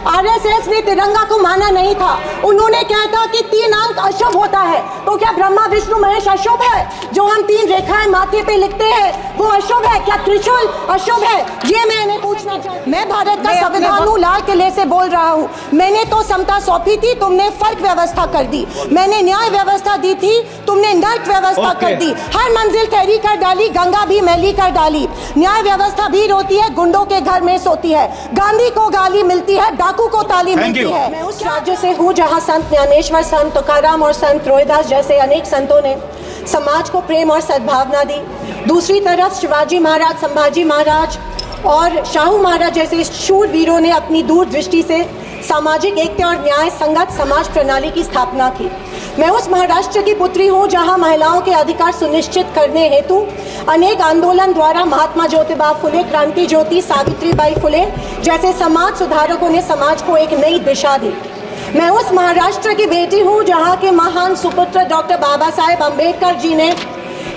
RSS ने तिरंगा को माना नहीं था। उन्होंने कहा था कि 3 अंक अशुभ होता है। तो क्या ब्रह्मा विष्णु महेश अशुभ है? जो हम 3 रेखाएं माथे पे लिखते हैं वो अशुभ है? क्या त्रिशूल अशुभ है? ये मैंने पूछना चाहती। मैं भारत का संविधान हूँ, लाल किले से बोल रहा हूँ। मैंने तो समता सौंपी थी, तुमने फर्क व्यवस्था कर दी। मैंने न्याय व्यवस्था दी थी, तुमने नर्क व्यवस्था कर दी। हर मंजिल तहरी कर डाली, गंगा भी मैली कर डाली। न्याय व्यवस्था भी रोती है, गुंडों के घर में सोती है। गांधी को गाली मिलती है, डाकू को ताली मिलती है। मैं उस राज्य से हूँ जहाँ संत ज्ञानेश्वर, संत तुकाराम और संत रोहिदास जैसे अनेक संतों ने समाज को प्रेम और सद्भावना दी। दूसरी तरफ शिवाजी महाराज, संभाजी महाराज और शाहू महाराज जैसे शूरवीरों ने अपनी दूरदृष्टि से सामाजिक एकता और न्याय संगत समाज प्रणाली की स्थापना की। मैं उस महाराष्ट्र की पुत्री हूँ जहाँ महिलाओं के अधिकार सुनिश्चित करने हेतु अनेक आंदोलन द्वारा महात्मा ज्योतिबा फुले, क्रांति ज्योति सावित्रीबाई फुले जैसे समाज सुधारकों ने समाज को एक नई दिशा दी। मैं उस महाराष्ट्र की बेटी हूँ जहाँ के महान सुपुत्र डॉक्टर बाबा साहेब अम्बेडकर जी ने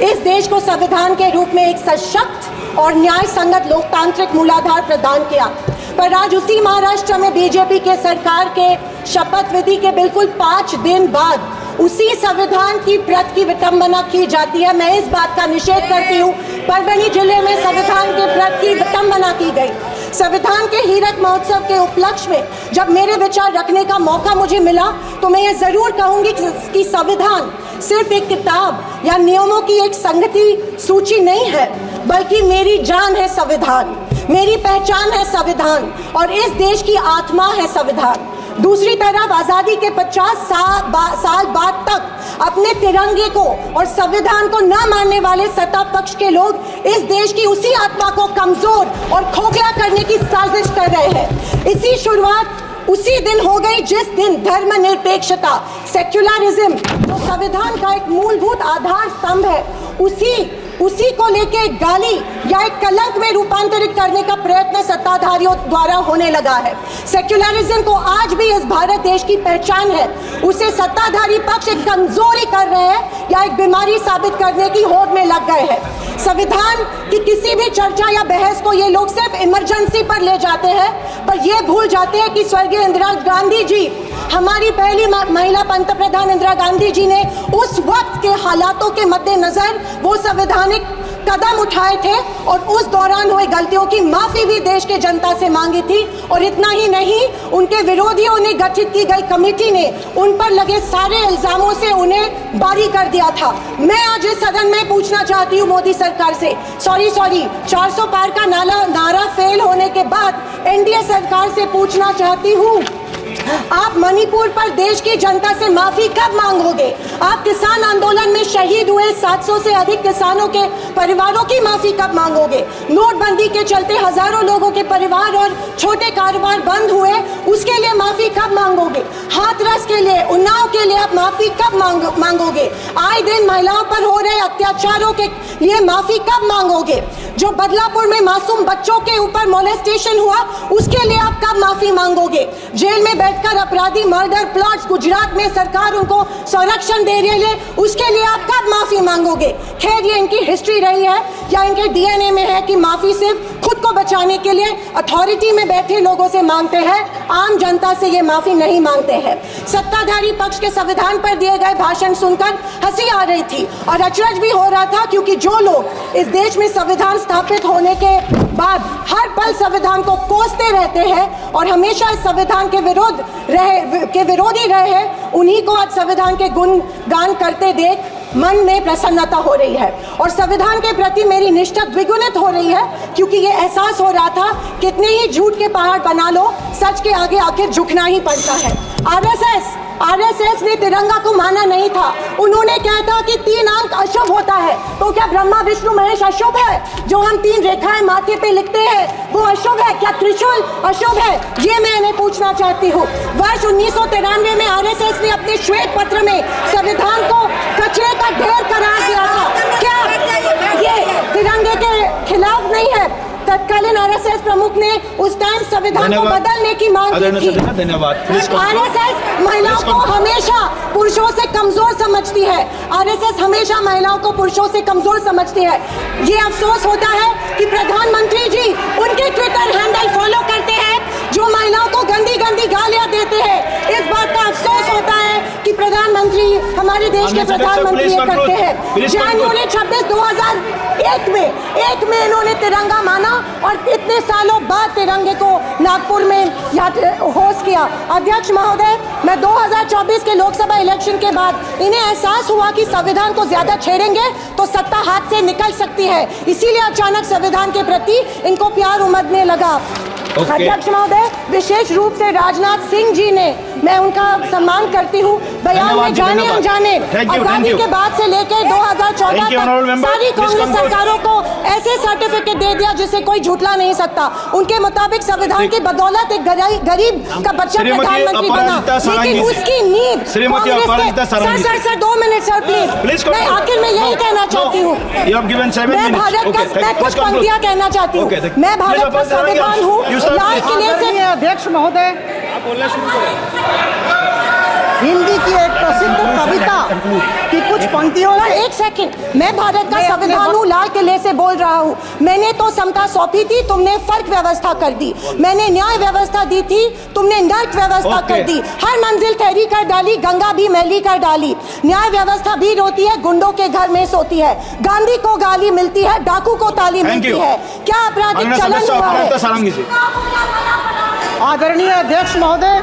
इस देश को संविधान के रूप में एक सशक्त और न्याय संगत लोकतांत्रिक मूलाधार प्रदान किया। पर आज उसी महाराष्ट्र में बीजेपी के सरकार के शपथ विधि के बिल्कुल 5 दिन बाद उसी संविधान की प्रत की विटंबना की जाती है। मैं इस बात का निषेध करती हूँ। परभणी जिले में संविधान के प्रत की विटंबना की गई। संविधान के हीरक महोत्सव के उपलक्ष्य में जब मेरे विचार रखने का मौका मुझे मिला तो मैं ये जरूर कहूँगी कि संविधान सिर्फ एक किताब या नियमों की एक संगति सूची नहीं है, बल्कि मेरी जान है संविधान, मेरी पहचान है संविधान और इस देश की आत्मा है संविधान। दूसरी तरफ आज़ादी के 50 साल बाद तक अपने तिरंगे को और संविधान को न मानने वाले सत्ता पक्ष के लोग इस देश की उसी आत्मा को कमजोर और खोखला करने की साजिश कर रहे हैं। इसी शुरुआत उसी दिन हो गई जिस दिन धर्मनिरपेक्षता, सेक्युलरिज्म जो संविधान का एक मूलभूत आधार स्तंभ है, उसी को लेके गाली या एक कलंक में रूपांतरित करने का प्रयत्न सत्ताधारियों द्वारा होने लगा है। सेक्युलरिज्म को आज भी इस भारत देश की पहचान है, उसे सत्ताधारी पक्ष एक कमजोरी कर रहे हैं या एक बीमारी साबित करने की होड़ में लग गए हैं। संविधान की किसी भी चर्चा या बहस को ये लोग सिर्फ इमरजेंसी पर ले जाते हैं, पर ये भूल जाते हैं कि स्वर्गीय इंदिरा गांधी जी, हमारी पहली महिला पंतप्रधान इंदिरा गांधी जी ने उस वक्त के हालातों के मद्देनजर वो संवैधानिक कदम उठाए थे और उस दौरान हुई गलतियों की माफी भी देश के जनता से मांगी थी। और इतना ही नहीं, उनके विरोधियों ने गठित की गई कमेटी ने उन पर लगे सारे इल्जामों से उन्हें बारी कर दिया था। मैं आज इस सदन में पूछना चाहती हूँ मोदी सरकार से, सॉरी 400 पार का नारा फेल होने के बाद एनडीए सरकार से पूछना चाहती हूँ, आप मणिपुर पर देश की जनता से माफी कब मांगोगे? आप किसान आंदोलन में शहीद हुए 700 से अधिक किसानों के परिवारों की माफी कब मांगोगे? नोटबंदी के चलते हजारों लोगों के परिवार और छोटे कारोबार बंद हुए, उसके लिए माफी कब मांगोगे? हाथरस के लिए, उन्नाव के लिए आप माफी कब मांगोगे? आए दिन महिलाओं पर हो रहे अत्याचारों के लिए माफी कब मांगोगे? जो बदलापुर में मासूम बच्चों के ऊपर मोलेस्टेशन हुआ, उसके लिए आप कब माफी मांगोगे? जेल में बैठकर अपराधी मर्डर प्लॉट्स गुजरात में सरकार उनको संरक्षण दे रही है, उसके लिए आप कब माफी मांगोगे? खैर, ये इनकी हिस्ट्री रही है या इनके डीएनए में है कि माफी सिर्फ खुद को बचाने के लिए अथॉरिटी में बैठे लोगों से मांगते हैं, आम जनता से ये माफी नहीं मांगते हैं। सत्ताधारी पक्ष के संविधान पर दिए गए भाषण सुनकर हंसी आ रही थी और अचरज भी हो रहा था, क्योंकि जो लोग इस देश में संविधान स्थापित होने के बाद हर पल संविधान को कोसते रहते हैं और हमेशा इस संविधान के विरोधी रहे हैं, उन्हीं को आज संविधान के गुणगान करते देख मन में प्रसन्नता हो रही है और संविधान के प्रति मेरी निष्ठा द्विगुणित हो रही है, क्योंकि ये एहसास हो रहा था कितने ही झूठ के पहाड़ बना लो, सच के आगे आखिर झुकना ही पड़ता है। आरएसएस ने तिरंगा को माना नहीं था। उन्होंने कहा था कि 3 अंक अशुभ होता है। तो क्या ब्रह्मा विष्णु महेश अशुभ है? जो हम 3 रेखाएं माथे पे लिखते हैं वो अशुभ है? क्या त्रिशूल अशुभ है? ये मैं पूछना चाहती हूँ। वर्ष 1993 में आरएसएस ने अपने श्वेत पत्र में संविधान को कचरे का ढेर करार दिया था। क्या ये तिरंगे के खिलाफ नहीं है? तत्कालीन आरएसएस प्रमुख ने उस टाइम संविधान को बदलने की मांग की थी। धन्यवाद। आरएसएस महिलाओं को हमेशा पुरुषों से कमजोर समझती है। आरएसएस हमेशा महिलाओं को पुरुषों से कमजोर समझती है। ये अफसोस होता है कि प्रधानमंत्री जी उनके ट्विटर हैंडल फॉलो करते हैं जो महिलाओं को गंदी गंदी गालियां देते हैं। इस बात का अफसोस होता है कि प्रधानमंत्री हमारे देश के प्रधानमंत्री ये करते हैं। जनवरी 26, 2001 में इन्होंने तिरंगा माना और इतने सालों बाद तिरंगे को नागपुर में होस्ट किया। अध्यक्ष महोदय, मैं 2024 के लोकसभा इलेक्शन के बाद इन्हें एहसास हुआ कि संविधान को ज्यादा छेड़ेंगे तो सत्ता हाथ से निकल सकती है, इसीलिए अचानक संविधान के प्रति इनको प्यार उमड़ने लगा। अध्यक्ष महोदय, विशेष रूप से राजनाथ सिंह जी ने, मैं उनका सम्मान करती हूँ, बयान में जाने अनजाने आजादी के बाद से लेकर 2014 तक सारी कांग्रेस सरकारों को ऐसे सर्टिफिकेट दे दिया जिसे कोई झुठला नहीं सकता। उनके मुताबिक संविधान की बदौलत एक गरीब का बच्चा प्रधानमंत्री बना, लेकिन उसकी नींव सर 2 मिनट सर प्लीज। मैं आखिर में यही कहना चाहती हूँ, मैं भारत का, मैं कुछ पंक्तियाँ कहना चाहती हूँ। मैं भारत का संविधान हूँ, लाल किले से। अध्यक्ष महोदय, हिंदी की एक प्रसिद्ध कविता की कुछ पंक्तियों में, एक सेकंड, मैं भारत का संविधान हूँ, लाल किले से बोल रहा हूँ। मैंने तो समता सौंपी थी, तुमने फर्क व्यवस्था कर दी। मैंने न्याय व्यवस्था दी थी, तुमने नर्क व्यवस्था कर दी। हर मंजिल ठहरी कर डाली, गंगा भी मैली कर डाली। न्याय व्यवस्था भी रोती है, गुंडों के घर में सोती है। गांधी को गाली मिलती है, डाकू को ताली मिलती है। क्या आपराधिक चलन हुआ है? आदरणीय अध्यक्ष महोदय,